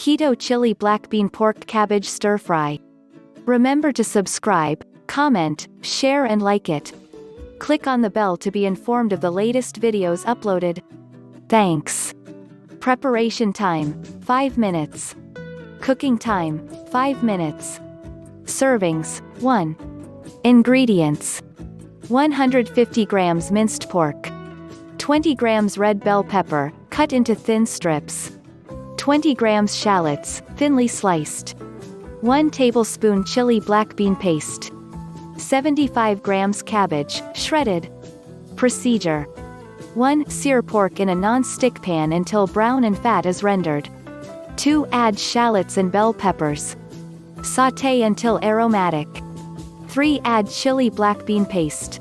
Keto Chili-Blackbean Pork Cabbage Stir Fry. Remember to subscribe, comment, share and like it. Click on the bell to be informed of the latest videos uploaded. Thanks. Preparation time, 5 minutes. Cooking time, 5 minutes. Servings, 1. Ingredients. 150 grams minced pork. 20 grams red bell pepper, cut into thin strips. 20 grams shallots, thinly sliced. 1 tablespoon Chili-Blackbean paste. 75 grams cabbage, shredded. Procedure. 1. Sear pork in a non-stick pan until brown and fat is rendered. 2. Add shallots and bell peppers. Sautee until aromatic. 3. Add Chili-Blackbean paste.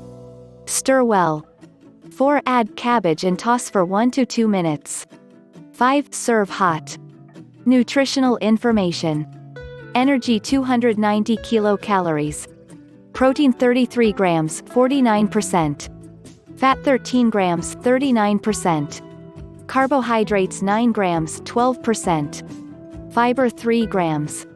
Stir well. 4. Add cabbage and toss for 1 to 2 minutes. 5. Serve hot. Nutritional information. Energy 290 kilocalories. Protein 33 grams, 49%. Fat 13 grams, 39%. Carbohydrates 9 grams, 12%. Fiber 3 grams.